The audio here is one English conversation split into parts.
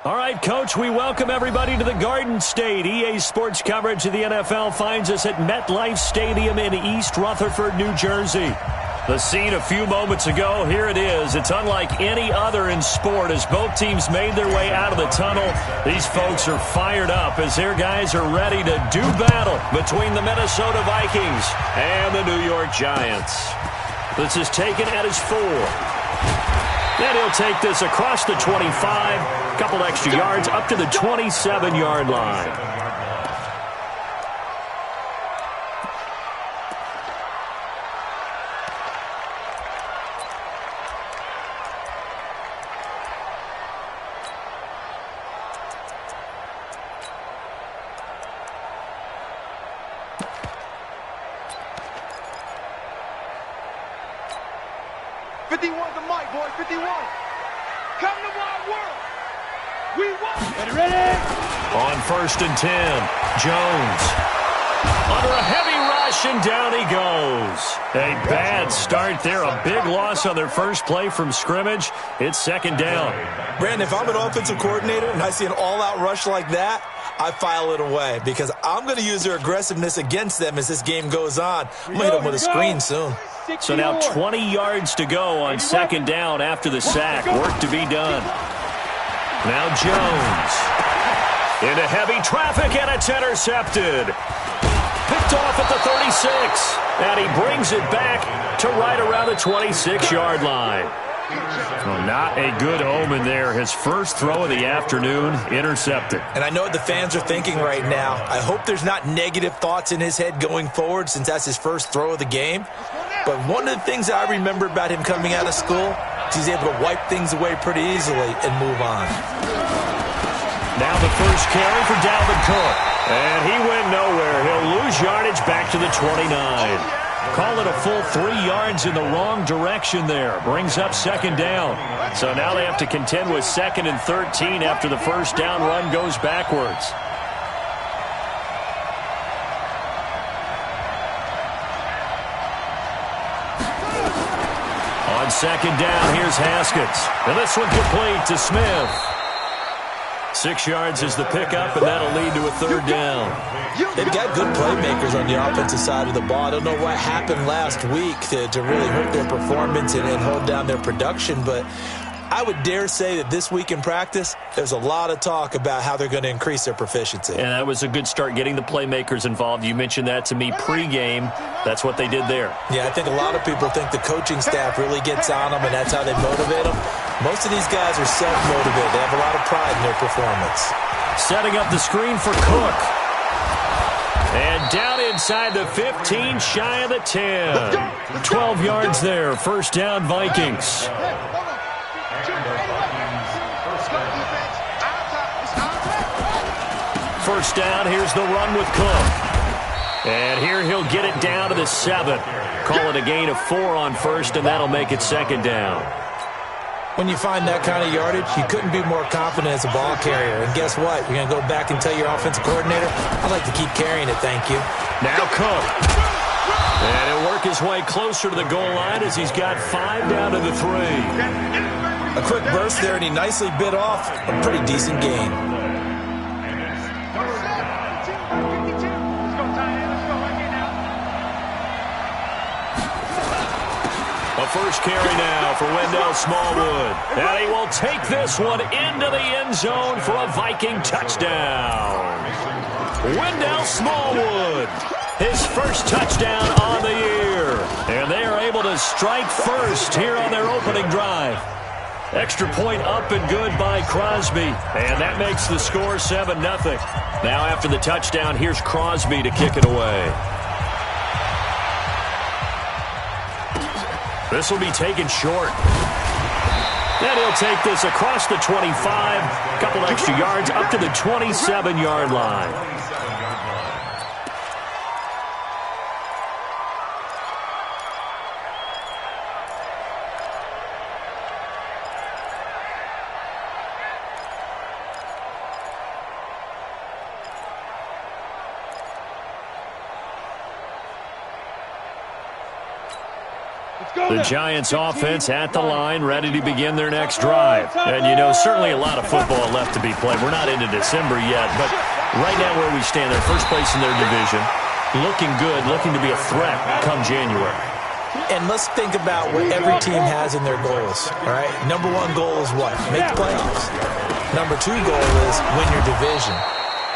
All right, Coach, we welcome everybody to the Garden State. EA Sports coverage of the NFL finds us at MetLife Stadium in East Rutherford, New Jersey. The scene a few moments ago, here it is. It's unlike any other in sport as both teams made their way out of the tunnel. These folks are fired up as their guys are ready to do battle between the Minnesota Vikings and the New York Giants. This is taken at his 4. Then he'll take this across the 25, couple extra yards up to the 27-yard line. On 1st and 10, Jones. Under a heavy rush, and down he goes. A bad start there. A big loss on their first play from scrimmage. It's 2nd down. Brandon, if I'm an offensive coordinator and I see an all-out rush like that, I file it away because I'm going to use their aggressiveness against them as this game goes on. I'm going to hit them with a screen soon. So now 20 yards to go on 2nd down after the sack. Work to be done. Now Jones. Into heavy traffic, and it's intercepted. Picked off at the 36. And he brings it back to right around the 26-yard line. Well, not a good omen there. His first throw of the afternoon, intercepted. And I know what the fans are thinking right now. I hope there's not negative thoughts in his head going forward since that's his first throw of the game. But one of the things I remember about him coming out of school is he's able to wipe things away pretty easily and move on. Now the first carry for Dalvin Cook. And he went nowhere. He'll lose yardage back to the 29. Call it a full 3 yards in the wrong direction there. Brings up 2nd down. So now they have to contend with 2nd and 13 after the first down run goes backwards. On 2nd down, here's Haskins. And this one complete to Smith. 6 yards is the pickup, and that'll lead to a 3rd down. They've got good playmakers on the offensive side of the ball. I don't know what happened last week to really hurt their performance and hold down their production, but I would dare say that this week in practice, there's a lot of talk about how they're going to increase their proficiency. And that was a good start getting the playmakers involved. You mentioned that to me pregame. That's what they did there. Yeah, I think a lot of people think the coaching staff really gets on them, and that's how they motivate them. Most of these guys are self-motivated. They have a lot of pride in their performance. Setting up the screen for Cook. And down inside the 15, shy of the 10. 12 yards there. 1st down, Vikings. First down, here's the run with Cook. And here he'll get it down to the 7. Call it a gain of 4 on 1st, and that'll make it 2nd down. When you find that kind of yardage, you couldn't be more confident as a ball carrier. And guess what? You're going to go back and tell your offensive coordinator, I'd like to keep carrying it, thank you. Now Cook. And he'll work his way closer to the goal line as he's got 5 down to the 3. A quick burst there, and he nicely bit off a pretty decent gain. A first carry now for Wendell Smallwood. And he will take this one into the end zone for a Viking touchdown. Wendell Smallwood, his first touchdown on the year. And they are able to strike first here on their opening drive. Extra point up and good by Crosby. And that makes the score 7-0. Now after the touchdown, here's Crosby to kick it away. This will be taken short. And he'll take this across the 25. A couple extra yards up to the 27-yard line. The Giants offense at the line, ready to begin their next drive. And, you know, certainly a lot of football left to be played. We're not into December yet, but right now where we stand, they're first place in their division, looking good, looking to be a threat come January. And let's think about what every team has in their goals, all right? Number one goal is what? Make the playoffs. Number two goal is win your division.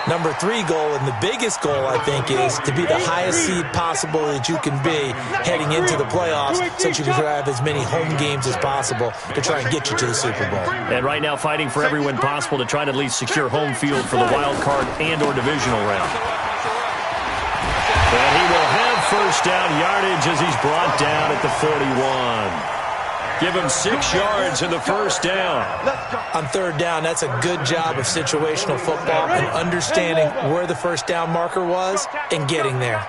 Number three goal, and the biggest goal, I think, is to be the highest seed possible that you can be heading into the playoffs so that you can have as many home games as possible to try and get you to the Super Bowl. And right now fighting for every win possible to try to at least secure home field for the wild card and or divisional round. And he will have first down yardage as he's brought down at the 41. Give him 6 yards in the first down. On third down, that's a good job of situational football and understanding where the first down marker was and getting there.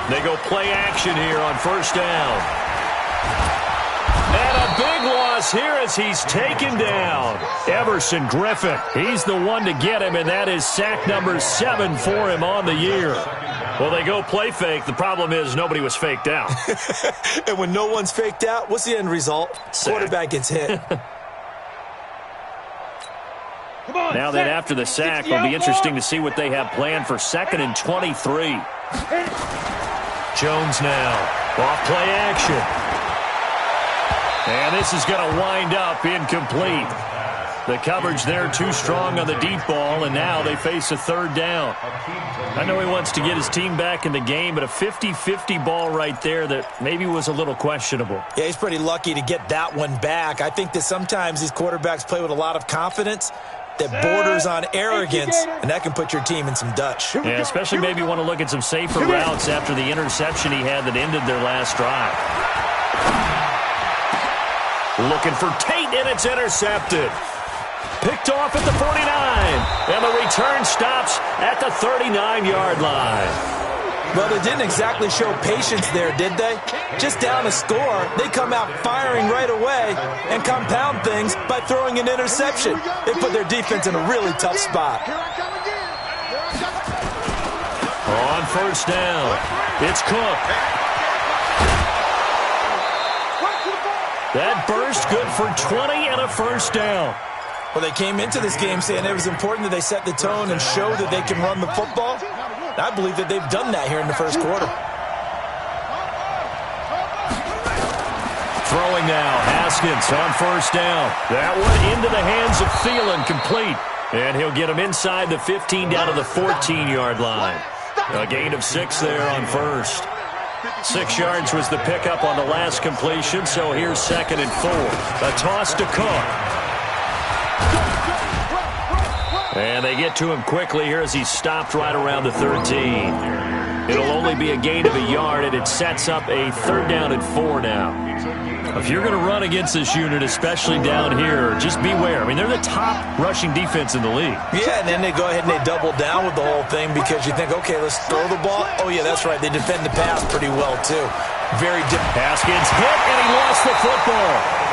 They go play action here on first down. And a big loss here as he's taken down. Everson Griffin, he's the one to get him, and that is sack number 7 for him on the year. Well, they go play fake. The problem is nobody was faked out. And when no one's faked out, what's the end result? Sack. Quarterback gets hit. Now then, after the sack, it'll be interesting to see what they have planned for 2nd and 23. Jones now. Off play action. And this is going to wind up incomplete. The coverage there too strong on the deep ball, and now they face a third down. I know he wants to get his team back in the game, but a 50-50 ball right there that maybe was a little questionable. Yeah, he's pretty lucky to get that one back. I think that sometimes these quarterbacks play with a lot of confidence that borders on arrogance, and that can put your team in some Dutch. Yeah, especially maybe you want to look at some safer routes after the interception he had that ended their last drive. Looking for Tate, and it's intercepted. Picked off at the 49, and the return stops at the 39-yard line. Well, they didn't exactly show patience there, did they? Just down a score, they come out firing right away and compound things by throwing an interception. They put their defense in a really tough spot. On first down, it's Cook. That burst good for 20 and a first down. Well, they came into this game saying it was important that they set the tone and show that they can run the football. I believe that they've done that here in the first quarter. Throwing now, Haskins on first down. That one into the hands of Thielen, complete. And he'll get him inside the 15 down to the 14-yard line. A gain of 6 there on first. 6 yards was the pickup on the last completion, so here's 2nd and 4. A toss to Cook. And they get to him quickly here as he's stopped right around the 13. It'll only be a gain of a yard, and it sets up a 3rd down and 4 now. If you're going to run against this unit, especially down here, just beware. I mean, they're the top rushing defense in the league. Yeah, and then they go ahead and they double down with the whole thing because you think, okay, let's throw the ball. Oh, yeah, that's right. They defend the pass pretty well, too. Very different. Haskins hit, and he lost the football.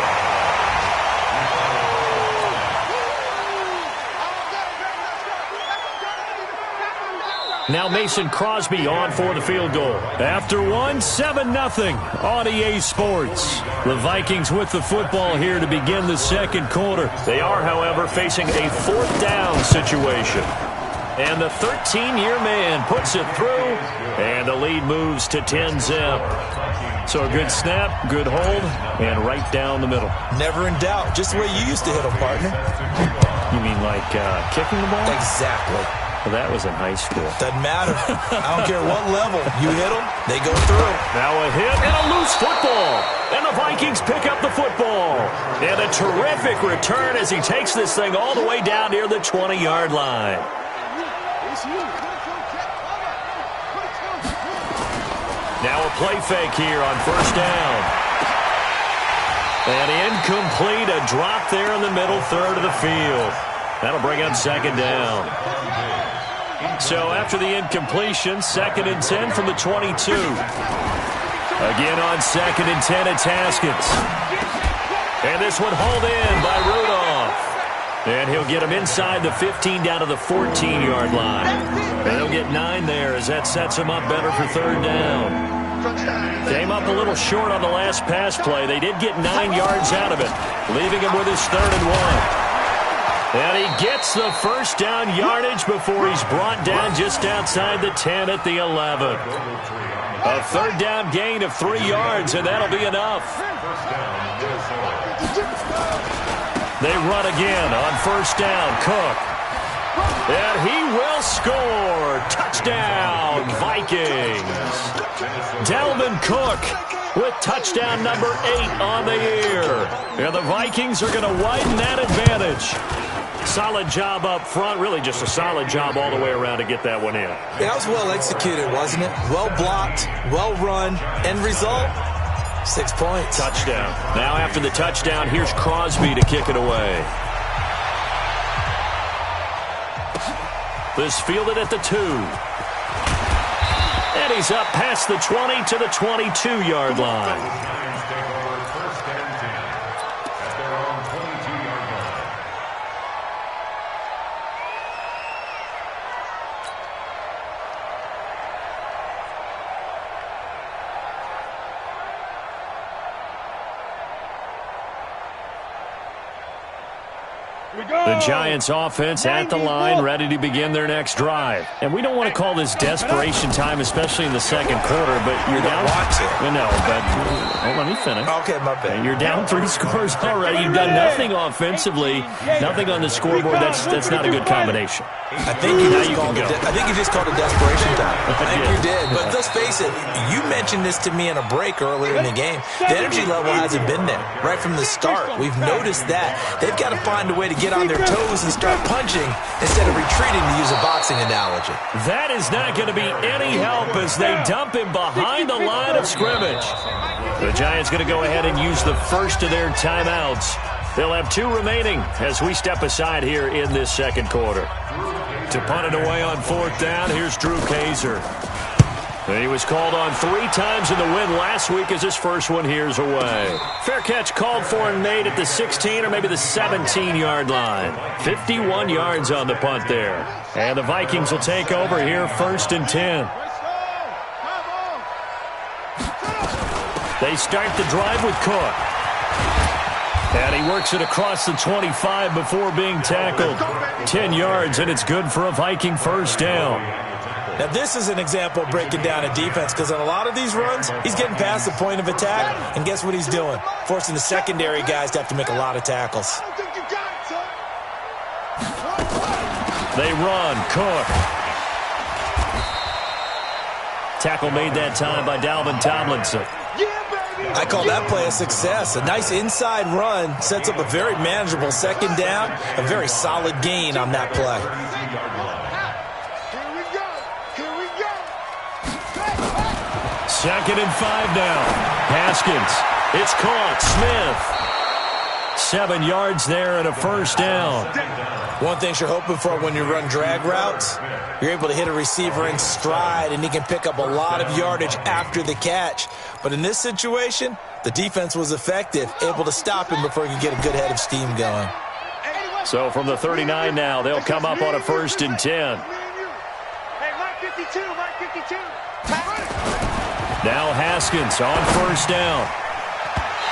Now Mason Crosby on for the field goal. After one, 7-0 on EA Sports. The Vikings with the football here to begin the second quarter. They are, however, facing a 4th down situation. And the 13-year man puts it through, and the lead moves to 10-zip. So a good snap, good hold, and right down the middle. Never in doubt. Just the way you used to hit them, partner. You mean like kicking the ball? Exactly. Well, that was in high school. Doesn't matter. I don't care what level. You hit them, they go through. Now a hit and a loose football. And the Vikings pick up the football. And a terrific return as he takes this thing all the way down near the 20-yard line. Now a play fake here on first down. And incomplete, a drop there in the middle third of the field. That'll bring up 2nd down. So after the incompletion, 2nd and 10 from the 22. Again on 2nd and 10, it's Haskins. And this one hauled in by Rudolph. And he'll get him inside the 15 down to the 14-yard line. And he'll get 9 there as that sets him up better for 3rd down. Came up a little short on the last pass play. They did get 9 yards out of it, leaving him with his 3rd and 1. And he gets the first down yardage before he's brought down just outside the 10 at the 11. A 3rd down gain of 3 yards, and that'll be enough. They run again on 1st down. Cook. And he will score. Touchdown, Vikings. Dalvin Cook with touchdown number 8 on the year. And the Vikings are going to widen that advantage. Solid job up front. Really just a solid job all the way around to get that one in. That was well executed, wasn't it? Well blocked, well run. End result, 6 points. Touchdown. Now after the touchdown, here's Crosby to kick it away. This fielded at the 2. And he's up past the 20 to the 22-yard line. The Giants offense at the line, ready to begin their next drive. And we don't want to call this desperation time, especially in the second quarter, but you're down. No, but let me finish. Okay, my bad. You're down 3 scores already. You've done nothing offensively, nothing on the scoreboard. That's not a good combination. I think you just called it desperation time. I think you did. But let's face it, you mentioned this to me in a break earlier in the game. The energy level hasn't been there right from the start. We've noticed that. They've got to find a way to get on their toes and start punching instead of retreating, to use a boxing analogy. That is not going to be any help as they dump him behind the line of scrimmage. The Giants going to go ahead and use the first of their timeouts. They'll have 2 remaining as we step aside here in this second quarter. To punt it away on 4th down, here's Drew Kaiser. He was called on 3 times in the win last week as his first one here's away. Fair catch called for and made at the 16 or maybe the 17-yard line. 51 yards on the punt there. And the Vikings will take over here 1st and 10. They start the drive with Cook. And he works it across the 25 before being tackled. 10 yards, and it's good for a Viking first down. Now, this is an example of breaking down a defense, because on a lot of these runs, he's getting past the point of attack, and guess what he's doing? Forcing the secondary guys to have to make a lot of tackles. They run. Cook. Tackle made that time by Dalvin Tomlinson. I call that play a success. A nice inside run sets up a very manageable second down, a very solid gain on that play. Second and 5 now. Haskins. It's caught. Smith. 7 yards there and a first down. One thing you're hoping for when you run drag routes, you're able to hit a receiver in stride, and he can pick up a lot of yardage after the catch. But in this situation, the defense was effective, able to stop him before he could get a good head of steam going. So from the 39 now, they'll come up on a 1st and 10. Now Haskins on 1st down.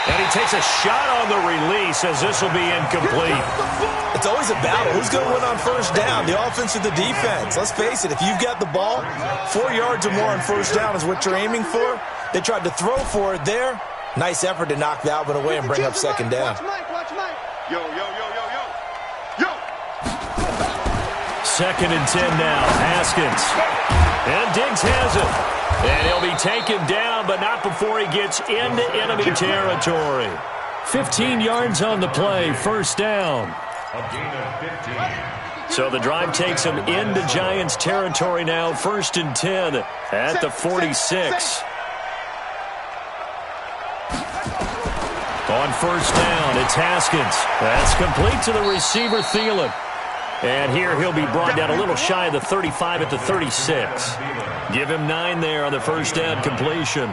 And he takes a shot on the release as this will be incomplete. It's always a battle. Who's going to win on 1st down, the offense or the defense? Let's face it, if you've got the ball, 4 yards or more on 1st down is what you're aiming for. They tried to throw for it there. Nice effort to knock that one away and bring up 2nd down. Watch Mike. Yo. 2nd and 10 now. Haskins. And Diggs has it. And he'll be taken down, but not before he gets into enemy territory. 15 yards on the play, 1st down. So the drive takes him into Giants territory now, 1st and 10 at the 46. On 1st down, it's Haskins. That's complete to the receiver, Thielen. And here he'll be brought down a little shy of the 35 at the 36. Give him 9 there on the 1st down completion.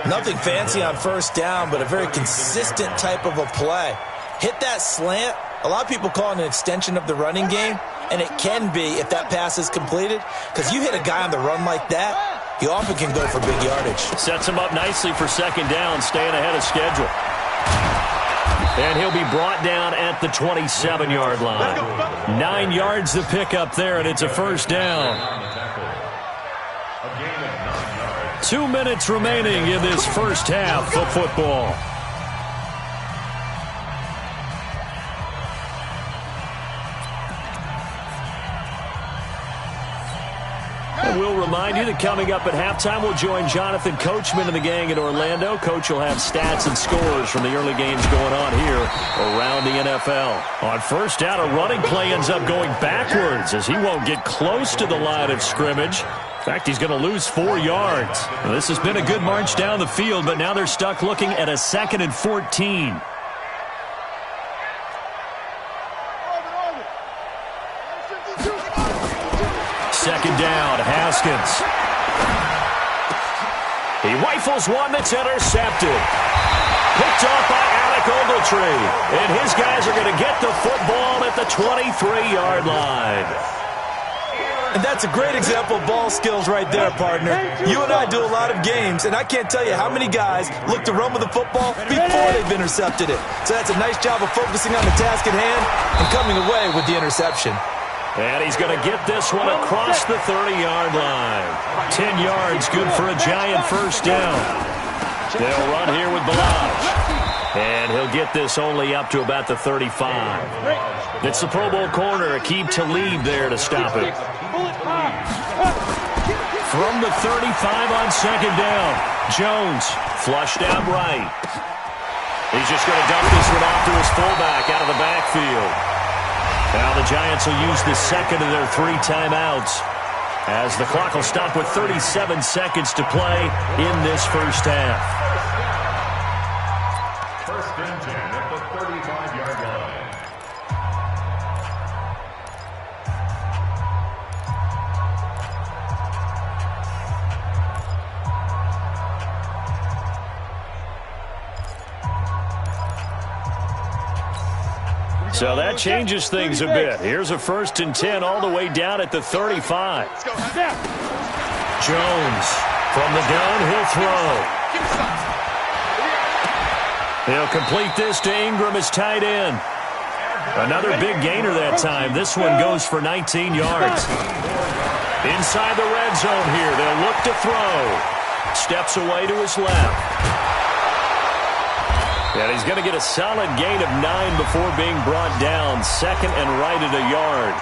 Nothing fancy on 1st down, but a very consistent type of a play. Hit that slant. A lot of people call it an extension of the running game, and it can be if that pass is completed, because you hit a guy on the run like that, he often can go for big yardage. Sets him up nicely for second down, staying ahead of schedule. And he'll be brought down at the 27-yard line. 9 yards to pick up there, and it's a first down. 2 minutes remaining in this first half of football. We'll remind you that coming up at halftime, we'll join Jonathan Coachman and the gang in Orlando. Coach will have stats and scores from the early games going on here around the NFL. On first down, a running play ends up going backwards as he won't get close to the line of scrimmage. In fact, he's going to lose 4 yards. Now, this has been a good march down the field, but now they're stuck looking at a 2nd and 14. Second down, Haskins. He rifles one that's intercepted. Picked off by Alec Ogletree. And his guys are going to get the football at the 23-yard line. And that's a great example of ball skills right there, partner. You and I do a lot of games, and I can't tell you how many guys look to run with the football before they've intercepted it. So that's a nice job of focusing on the task at hand and coming away with the interception. And he's going to get this one across the 30-yard line. 10 yards, good for a Giant first down. They'll run here with Balaj. And he'll get this only up to about the 35. It's the Pro Bowl corner, Aqib Talib there to stop it. From the 35 on second down, Jones flushed out right. He's just going to dump this one off to his fullback out of the backfield. Now the Giants will use the second of their 3 timeouts as the clock will stop with 37 seconds to play in this first half. First and 10 at the 35-yard line. So that changes things a bit. Here's a 1st and 10 all the way down at the 35. Jones from the gun, he'll throw. He'll complete this to Ingram as tight end. Another big gainer that time. This one goes for 19 yards. Inside the red zone here, they'll look to throw. Steps away to his left. And he's going to get a solid gain of 9 before being brought down. 2nd and right at a yard.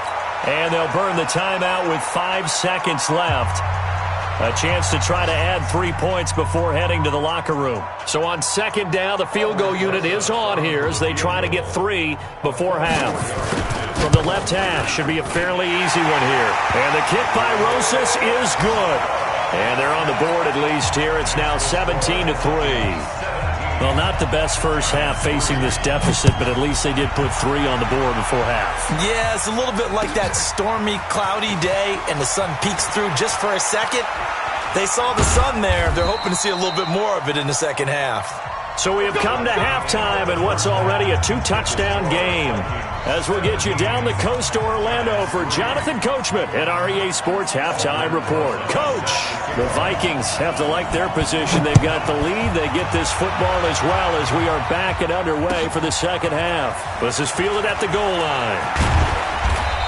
And they'll burn the timeout with 5 seconds left. A chance to try to add 3 points before heading to the locker room. So on second down, the field goal unit is on here as they try to get 3 before half. From the left hash, should be a fairly easy one here. And the kick by Rosas is good. And they're on the board at least here. It's now 17-3. Well, not the best first half facing this deficit, but at least they did put 3 on the board before half. Yeah, it's a little bit like that stormy, cloudy day, and the sun peeks through just for a second. They saw the sun there. They're hoping to see a little bit more of it in the second half. So we have come to halftime in what's already a 2-touchdown game. As we'll get you down the coast to Orlando for Jonathan Coachman at our EA Sports Halftime Report. Coach, the Vikings have to like their position. They've got the lead. They get this football as well as we are back and underway for the second half. This is fielded at the goal line.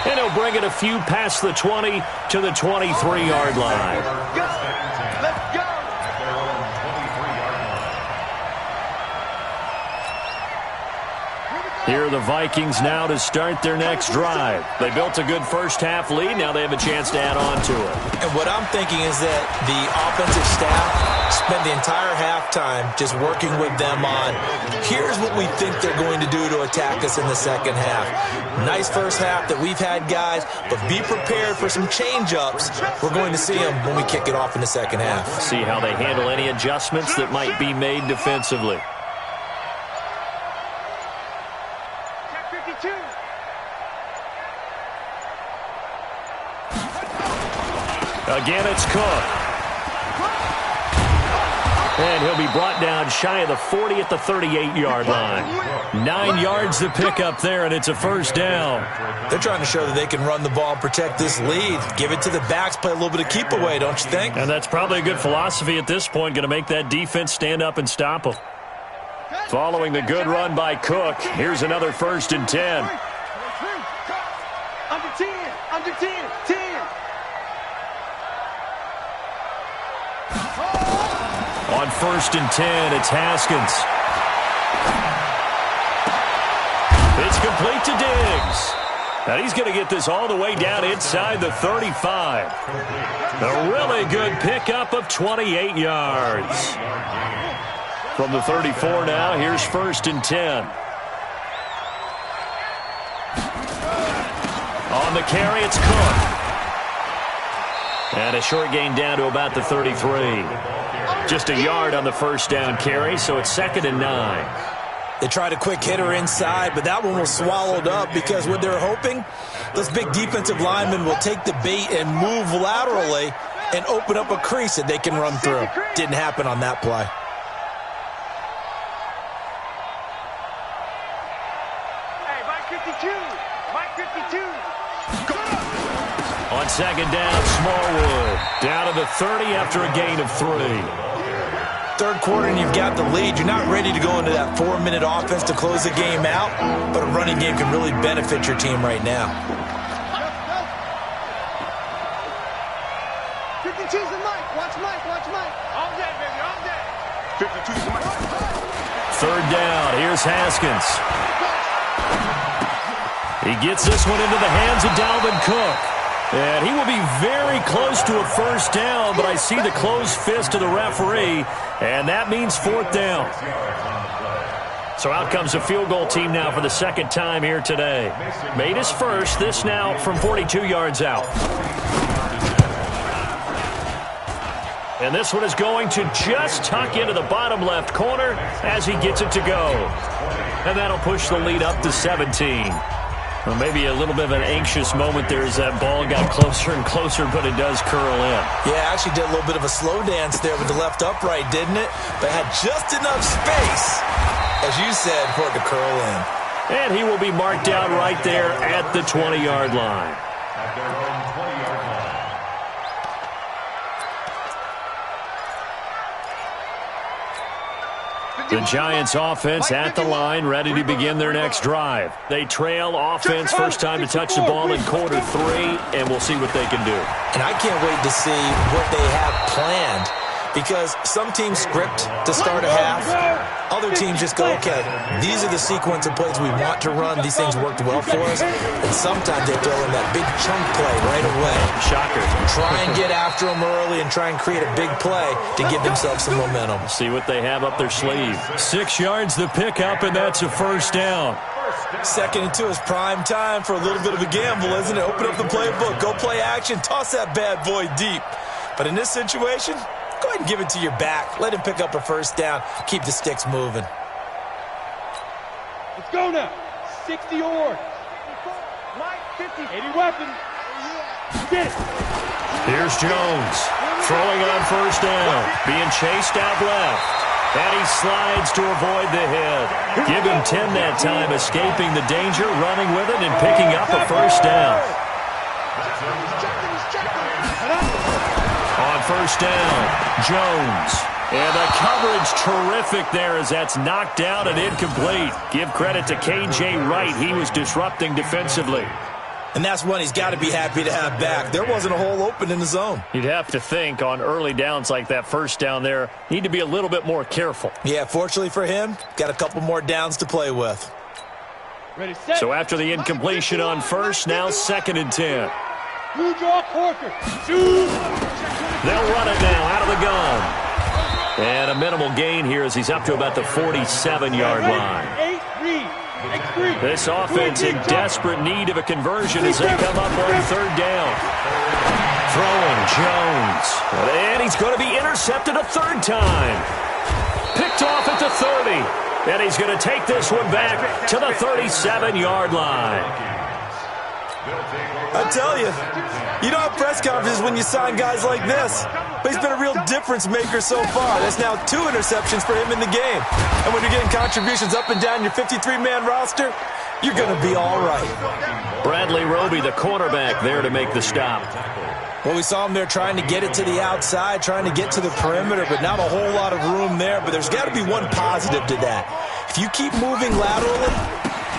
And he'll bring it a few past the 20 to the 23-yard line. Let's go! Here are the Vikings now to start their next drive. They built a good first-half lead. Now they have a chance to add on to it. And what I'm thinking is that the offensive staff spent the entire halftime just working with them on, here's what we think they're going to do to attack us in the second half. Nice first half that we've had, guys, but be prepared for some change-ups. We're going to see them when we kick it off in the second half. See how they handle any adjustments that might be made defensively. Again, it's Cook. And he'll be brought down shy of the 40 at the 38-yard line. 9 yards to pick up there, and it's a first down. They're trying to show that they can run the ball and protect this lead. Give it to the backs, play a little bit of keep away, don't you think? And that's probably a good philosophy at this point, going to make that defense stand up and stop them. Following the good run by Cook, here's another 1st and 10. Under 10, under 10, 10. On 1st and 10, it's Haskins. It's complete to Diggs. And he's going to get this all the way down inside the 35. A really good pickup of 28 yards. From the 34 now, here's 1st and 10. On the carry, it's Cook. And a short gain down to about the 33. Just a yard on the first down carry, so it's 2nd and 9. They tried a quick hitter inside, but that one was swallowed up because what they're hoping, those big defensive linemen will take the bait and move laterally and open up a crease that they can run through. Didn't happen on that play. Hey, Mike 52. Mike 52. On 2nd down, Smallwood. Down to the 30 after a gain of 3. Third quarter and you've got the lead. You're not ready to go into that 4-minute offense to close the game out, but a running game can really benefit your team right now. 52's the Mike. Watch Mike. Watch Mike. All day, baby. All day. 52's the Mike. 3rd down. Here's Haskins. He gets this one into the hands of Dalvin Cook. And he will be very close to a first down, but I see the closed fist of the referee, and that means 4th down. So out comes a field goal team now for the 2nd time here today. Made his first, this now from 42 yards out. And this one is going to just tuck into the bottom left corner as he gets it to go. And that'll push the lead up to 17. Well, maybe a little bit of an anxious moment there as that ball got closer and closer, but it does curl in. Yeah, actually did a little bit of a slow dance there with the left upright, didn't it? But had just enough space, as you said, for it to curl in. And he will be marked down right there at the 20-yard line. At their own 20-yard line. The Giants offense at the line, ready to begin their next drive. They trail offense, first time to touch the ball in quarter 3, and we'll see what they can do. And I can't wait to see what they have planned, because some teams script to start a half. Other teams just go, okay, these are the sequence of plays we want to run. These things worked well for us. And sometimes they throw in that big chunk play right away. Shocker. Try and get after them early and try and create a big play to give themselves some momentum. See what they have up their sleeve. 6 yards the pickup, and that's a first down. 2nd and 2 is prime time for a little bit of a gamble, isn't it? Open up the playbook, go play action, toss that bad boy deep. But in this situation, go ahead and give it to your back. Let him pick up a first down. Keep the sticks moving. Let's go now. 60 yards. Mike 50. 80 weapons. Get it. Here's Jones. Throwing on first down. Being chased out left. And he slides to avoid the hit. Give him 10 that time, escaping the danger, running with it, and picking up a first down. On first down, Jones. And the coverage terrific there as that's knocked down and incomplete. Give credit to K.J. Wright. He was disrupting defensively. And that's one he's got to be happy to have back. There wasn't a hole open in the zone. You'd have to think on early downs like that first down there, need to be a little bit more careful. Yeah, fortunately for him, got a couple more downs to play with. Ready, set. So after the incompletion on first, now 2nd and 10. Blue draw, Corker. Shoot. They'll run it now out of the gun. And a minimal gain here as he's up to about the 47-yard line. 8-3. This offense in desperate need of a conversion as they come up on third down. Throwing Jones. And he's going to be intercepted a third time. Picked off at the 30. And he's going to take this one back to the 37-yard line. I tell you, you don't have press conferences when you sign guys like this. but he's been a real difference maker so far. That's now 2 interceptions for him in the game. And when you're getting contributions up and down your 53-man roster, you're going to be all right. Bradley Roby, the quarterback, there to make the stop. Well, we saw him there trying to get it to the outside, trying to get to the perimeter, but not a whole lot of room there. But there's got to be one positive to that. If you keep moving laterally,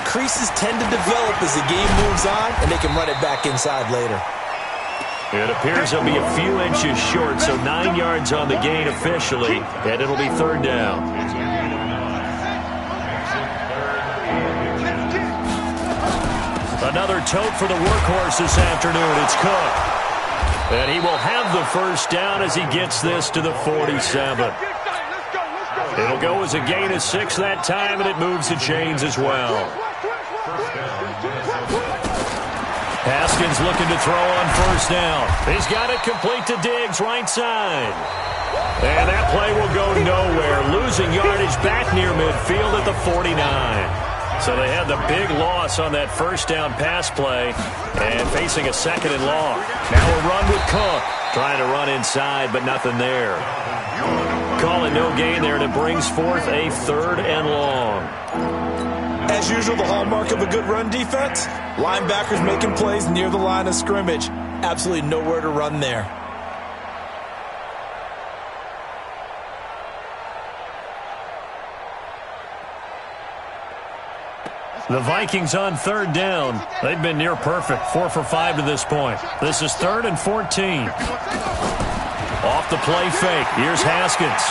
creases tend to develop as the game moves on, and they can run it back inside later. It appears he'll be a few inches short, so 9 yards on the gain officially, and it'll be 3rd down. Another tote for the workhorse this afternoon. It's Cook. And he will have the first down as he gets this to the 47. It'll go as a gain of 6 that time, and it moves the chains as well. Haskins looking to throw on 1st down. He's got it complete to Diggs, right side. And that play will go nowhere, losing yardage back near midfield at the 49. So they had the big loss on that 1st down pass play and facing a 2nd and long. Now a run with Cook. Trying to run inside, but nothing there. Calling no gain there, and it brings forth a 3rd and long. As usual, the hallmark of a good run defense, linebackers making plays near the line of scrimmage. Absolutely nowhere to run there. The Vikings on 3rd down. They've been near perfect, 4 for 5 to this point. This is 3rd and 14. Off the play fake. Here's Haskins.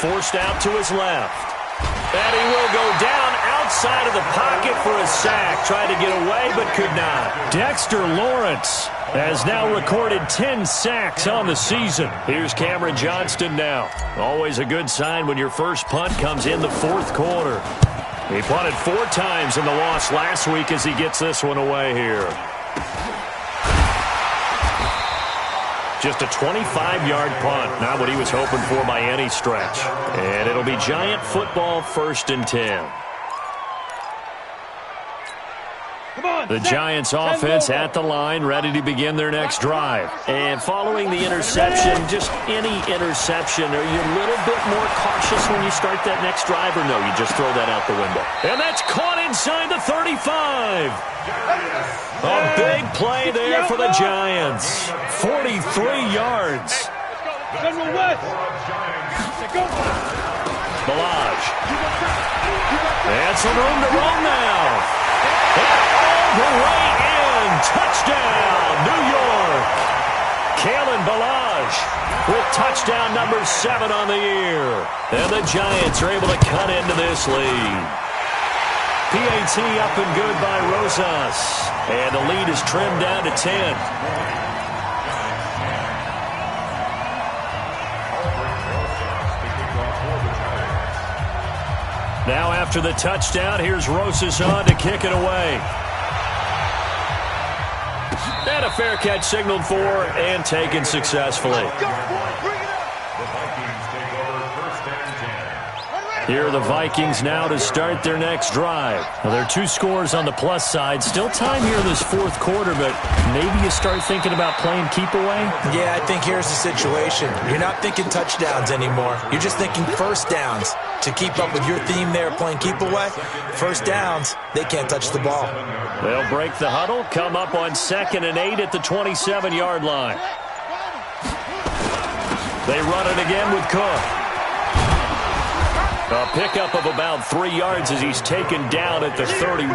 Forced out to his left. And he will go down outside of the pocket for a sack. Tried to get away, but could not. Dexter Lawrence has now recorded 10 sacks on the season. Here's Cameron Johnston now. Always a good sign when your first punt comes in the 4th quarter. He punted 4 times in the loss last week as he gets this one away here. Just a 25-yard punt, not what he was hoping for by any stretch. And it'll be Giant football, 1st and 10. The Giants offense at the line, ready to begin their next drive. And following the interception, just any interception, are you a little bit more cautious when you start that next drive, or no, you just throw that out the window? And that's caught inside the 35. A big play there for the Giants. 43 yards. Balaj. And some room to run now. All the way in. Touchdown, New York. Kalen Balaj with touchdown number 7 on the year. And the Giants are able to cut into this lead. PAT up and good by Rosas. And the lead is trimmed down to 10. Now after the touchdown, here's Rosas on to kick it away. And a fair catch signaled for and taken successfully. Here are the Vikings now to start their next drive. Now, there are 2 scores on the plus side. Still time here in this 4th quarter, but maybe you start thinking about playing keep away? Yeah, I think here's the situation. You're not thinking touchdowns anymore. You're just thinking 1st downs. To keep up with your theme there, playing keep away, 1st downs, they can't touch the ball. They'll break the huddle, come up on 2nd and 8 at the 27-yard line. They run it again with Cook. A pickup of about 3 yards as he's taken down at the 31.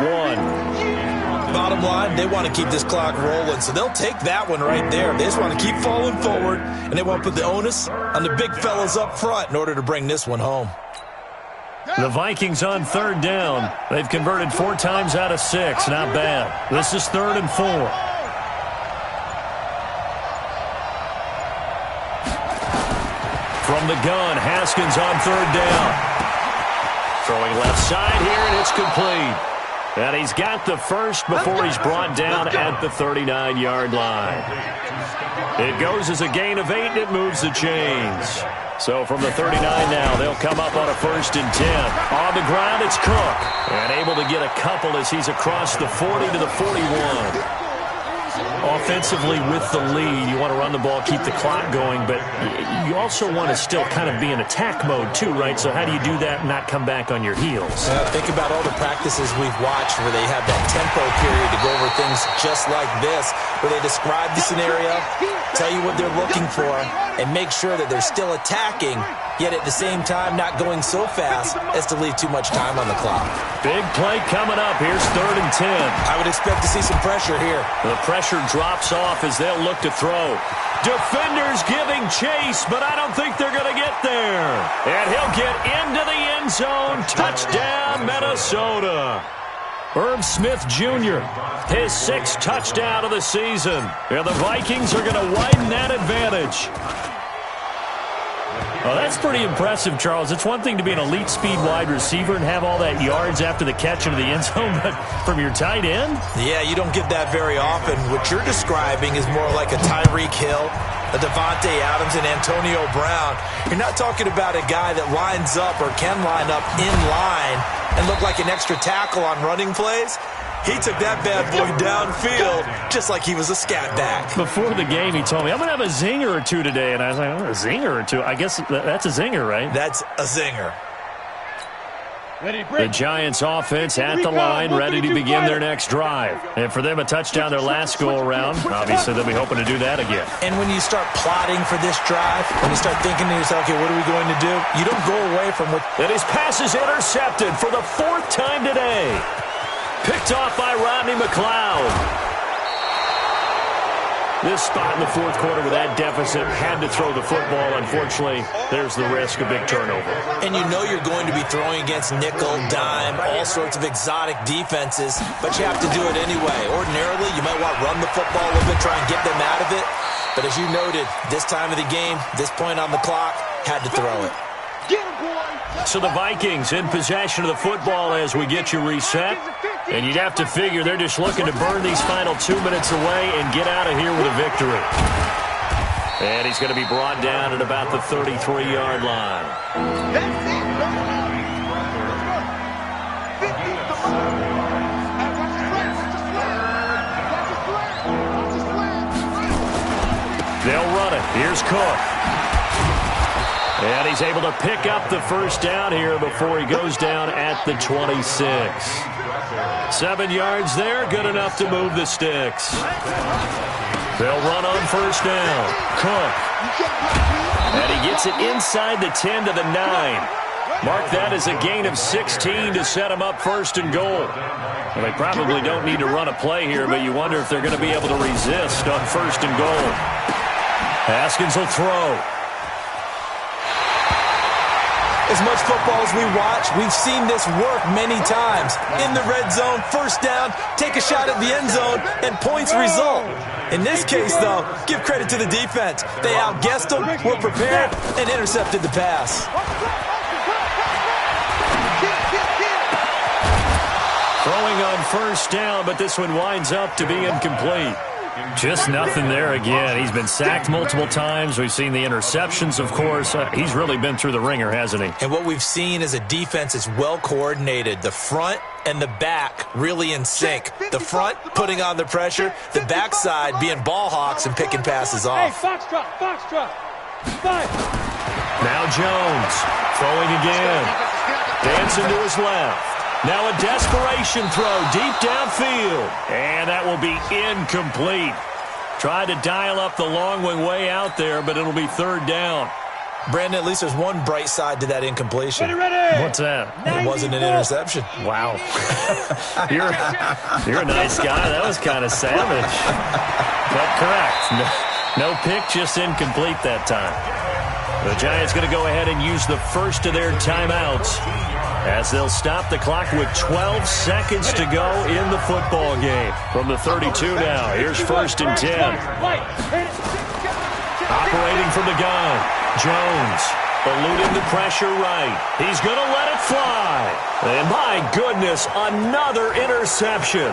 Bottom line, they want to keep this clock rolling, so they'll take that one right there. They just want to keep falling forward, and they want to put the onus on the big fellas up front in order to bring this one home. The Vikings on 3rd down. They've converted 4 times out of 6. Not bad. This is 3rd and 4. From the gun, Haskins on 3rd down. Throwing left side here, and it's complete. And he's got the first before he's brought down at the 39-yard line. It goes as a gain of 8, and it moves the chains. So from the 39 now, they'll come up on a 1st and 10. On the ground, it's Cook. And able to get a couple as he's across the 40 to the 41. Offensively with the lead, you want to run the ball, keep the clock going, but you also want to still kind of be in attack mode too, right? So how do you do that and not come back on your heels? Think about all the practices we've watched where they have that tempo period to go over things just like this, where they describe the scenario, tell you what they're looking for, and make sure that they're still attacking, yet at the same time not going so fast as to leave too much time on the clock. Big play coming up. Here's 3rd and 10. I would expect to see some pressure here. The pressure drops off as they'll look to throw. Defenders giving chase, but I don't think they're going to get there. And he'll get into the end zone. Touchdown, Minnesota. Herb Smith Jr., his 6th touchdown of the season. And the Vikings are going to widen that advantage. Oh, that's pretty impressive, Charles. It's one thing to be an elite speed wide receiver and have all that yards after the catch into the end zone, but from your tight end? Yeah, you don't get that very often. What you're describing is more like a Tyreek Hill, a Devontae Adams, and Antonio Brown. You're not talking about a guy that lines up or can line up in line and look like an extra tackle on running plays. He took that bad boy downfield just like he was a scat back. Before the game, he told me, I'm going to have a zinger or two today. And I was like, oh, a zinger or two? I guess that's a zinger, right? That's a zinger. The Giants offense at the line, ready to begin their next drive. And for them, a touchdown their last go-around. Obviously, they'll be hoping to do that again. And when you start plotting for this drive, when you start thinking to yourself, okay, what are we going to do? You don't go away from what... And his pass is intercepted for the 4th time today. Picked off by Rodney McLeod. This spot in the 4th quarter with that deficit, had to throw the football. Unfortunately, there's the risk of big turnover. And you know you're going to be throwing against nickel, dime, all sorts of exotic defenses, but you have to do it anyway. Ordinarily, you might want to run the football a little bit, try and get them out of it. But as you noted, this time of the game, this point on the clock, had to throw it. So the Vikings in possession of the football as we get you reset. And you'd have to figure they're just looking to burn these final 2 minutes away and get out of here with a victory. And he's going to be brought down at about the 33-yard line. They'll run it. Here's Cook. And he's able to pick up the first down here before he goes down at the 26. 7 yards there, good enough to move the sticks. They'll run on first down. Cook. And he gets it inside the 10 to the 9. Mark that as a gain of 16 to set him up 1st and goal. Well, they probably don't need to run a play here, but you wonder if they're going to be able to resist on 1st and goal. Haskins will throw. As much football as we watch, we've seen this work many times. In the red zone, first down, take a shot at the end zone, and points result. In this case, though, give credit to the defense. They outguessed them, were prepared, and intercepted the pass. Throwing on first down, but this one winds up to be incomplete. Just nothing there again. He's been sacked multiple times. We've seen the interceptions, of course. He's really been through the ringer, hasn't he? And what we've seen is a defense is well coordinated. The front and the back really in sync. The front putting on the pressure, the backside being ball hawks and picking passes off. Hey, foxtrot. 5. Now Jones throwing again. Dancing to his left. Now a desperation throw deep downfield. And that will be incomplete. Tried to dial up the long one way out there, but it'll be 3rd down. Brandon, at least there's one bright side to that incompletion. Ready. What's that? It wasn't an interception. Wow. You're a nice guy. That was kind of savage. But correct. No pick, just incomplete that time. The Giants going to go ahead and use the first of their timeouts as they'll stop the clock with 12 seconds to go in the football game. From the 32 now, here's 1st and 10. Operating from the gun, Jones eluding the pressure right. He's going to let it fly. And my goodness, another interception.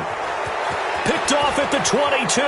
Picked off at the 22.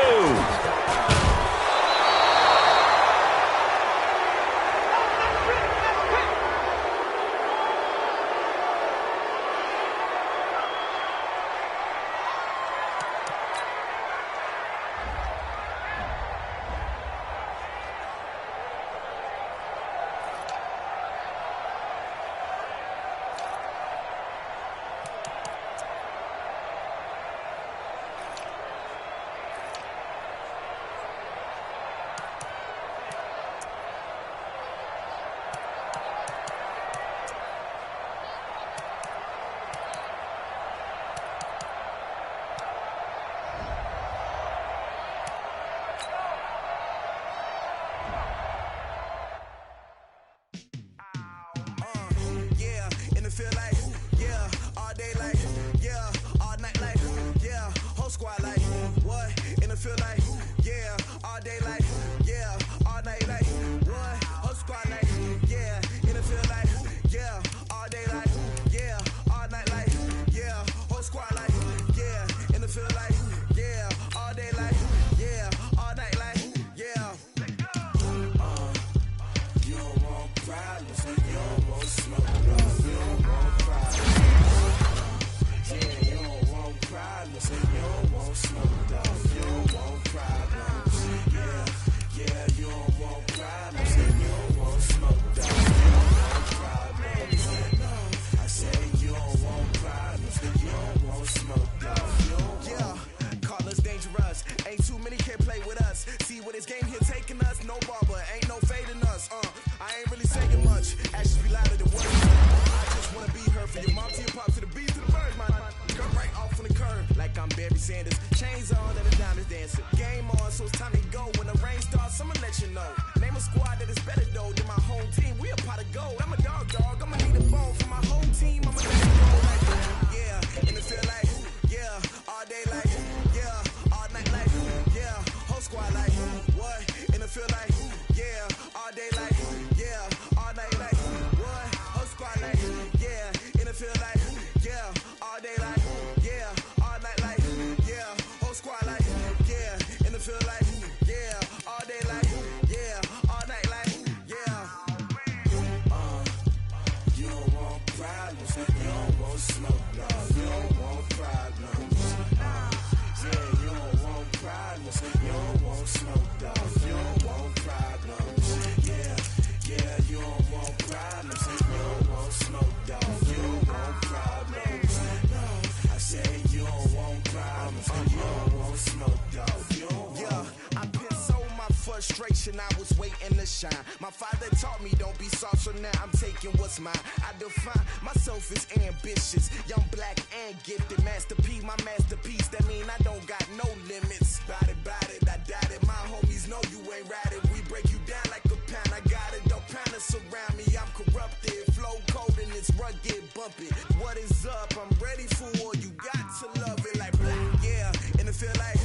Sanders. Chains on and the diamonds dancing. Game on, so it's time to go. When the rain starts, I'ma let you know. Name a squad that is better though than my home team. We a pot of gold. I'm a dog. I'ma need a bone for my whole team. I'ma let it go like, yeah. And it feel like, yeah. All day like, yeah. All night like, yeah. Whole squad like, what? And it feel like, yeah. All day like, yeah. All night like, what? Whole squad like, yeah. And it feel like, yeah. All day like, yeah. All night like, yeah. Whole squad like, yeah. And it feel like, yeah. All day like, yeah. All night like, yeah. You don't want problems. You don't want smoke, dog. You don't want problems. Yeah, you don't want problems. You don't want smoke, dog. You don't want problems. Yeah, you don't want problems. You don't want smoke, dog. You don't want problems. No, I say you don't want problems. You don't want smoke, dog. You don't want. Yeah, I pissed so my frustration. I was waiting to shine. My father taught me don't be soft, so now I'm taking what's mine. I define myself as ambitious, young, black, and gifted. Master P, my masterpiece. That mean I don't got no limits. Bout it, I doubt it. My homies know you ain't ratted. We break you down like a pound. I got it, don't pound us around me. I'm corrupted, flow cold and it's rugged, bumpy. What is up? I'm ready for war. You got to love it like black, yeah. And it feel like,